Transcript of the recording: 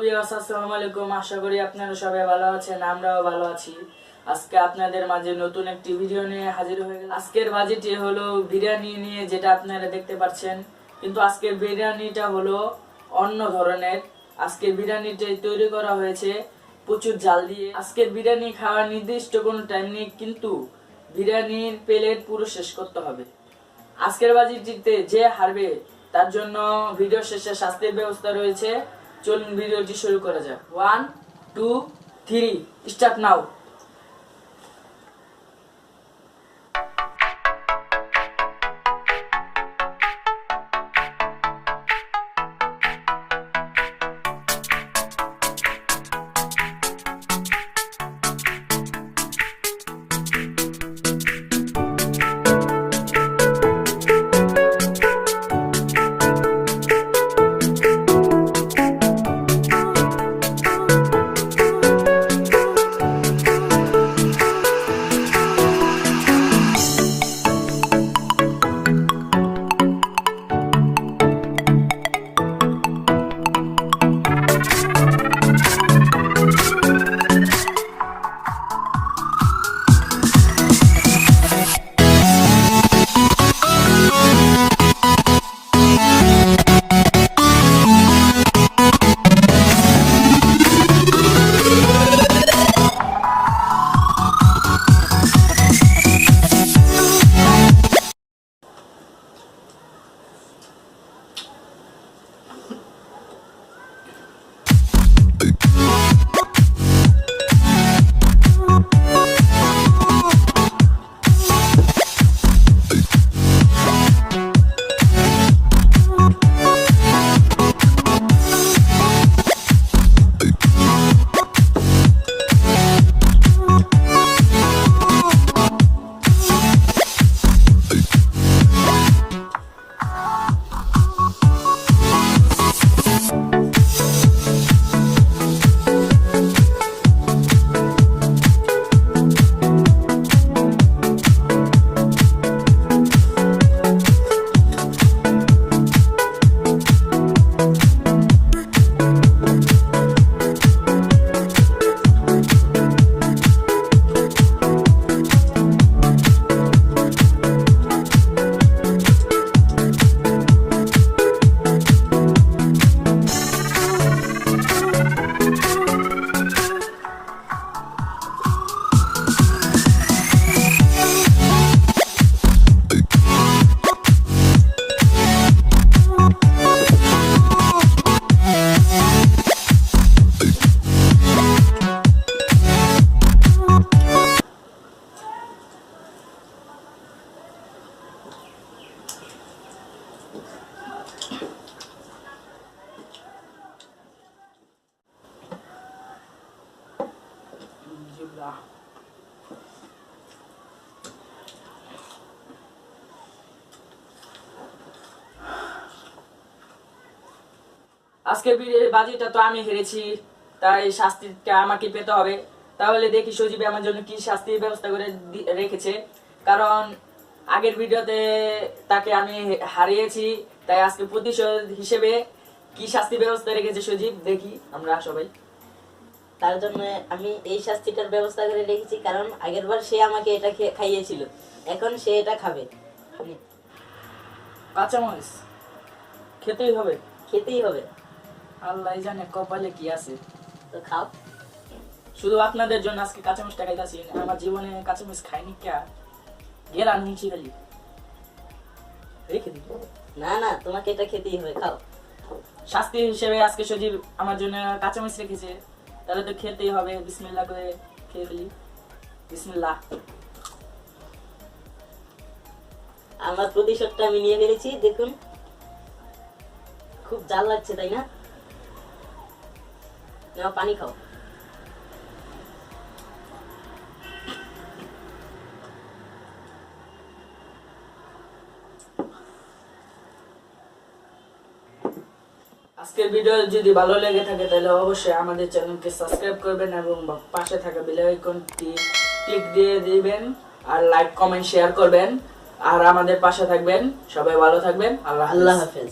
Viewers, আসসালামু আলাইকুম। আশা করি আপনারা সবাই ভালো আছেন, আমরাও ভালো আছি। আজকে আপনাদের মাঝে নতুন একটি ভিডিও নিয়ে হাজির হয়ে গেলাম। আজকের বাজেটটি হলো বিরিয়ানি নিয়ে, যেটা আপনারা দেখতে পাচ্ছেন। কিন্তু আজকের বিরিয়ানিটা হলো অন্য ধরনের। আজকের বিরিয়ানিটা তৈরি করা হয়েছে প্রচুর জাল দিয়ে। আজকের বিরিয়ানি খাওয়ার নির্দিষ্ট কোনো টাইম নেই, কিন্তু বিরিয়ানির প্লেট পুরো শেষ করতে হবে। আজকের বাজিটিতে যে হারবে তার জন্য ভিডিও শেষে শাস্তির ব্যবস্থা রয়েছে। চলুন ভিডিওটি শুরু করা যাক। 1 2 3 স্টার্ট নাও। আজকের বাজিটা তো আমি হেরেছি, তাই শাস্তিটা আমাকে পেতে হবে। তাহলে দেখি সজীবে আমার জন্য কি শাস্তির ব্যবস্থা করে রেখেছে। কারণ আগের ভিডিওতে তাকে আমি হারিয়েছি, তাই আজকে প্রতিশোধ হিসেবে কি শাস্তি ব্যবস্থা রেখেছে সজীব, দেখি আমরা সবাই। তার জন্য আমি এই শাস্তিটার ব্যবস্থা করে রেখেছি, কারণ আগেরবার সে আমাকে এটা খাইয়েছিল, এখন সে এটা খাবে। কাঁচামরিচ খেতেই হবে। খেতেই হবে। আল্লাহ জানে কপালে কি আছে। তো খাও। শুধু আপনাদের জন্য আজকে কাঁচামরিচটা খাইতেছি। আমার জীবনে কাঁচামরিচ খাইনি, কে গেলাম নিচে খালি রেখে দিই। না না, তোমাকে এটা খেতেই হবে, খাও। শাস্তি হিসেবে আজকে সজীব আমার জন্য কাঁচামরিচ রেখেছে, তাহলে তো খেতেই হবে। বিসমিল্লাহ করে খেয়ে ফেলি। বিসমিল্লাহ। আমার প্রতিশোধটা আমি নিয়ে ফেলেছি। দেখুন, খুব জাল লাগছে, তাই না? নাও, পানি খাও। আজকের ভিডিও যদি ভালো লেগে থাকে তাহলে অবশ্যই আমাদের চ্যানেলকে সাবস্ক্রাইব করবেন এবং পাশে থাকা বেল আইকনটি ক্লিক দিয়ে দিবেন, আর লাইক কমেন্ট শেয়ার করবেন, আর আমাদের পাশে থাকবেন। সবাই ভালো থাকবেন। আল্লাহ হাফেজ।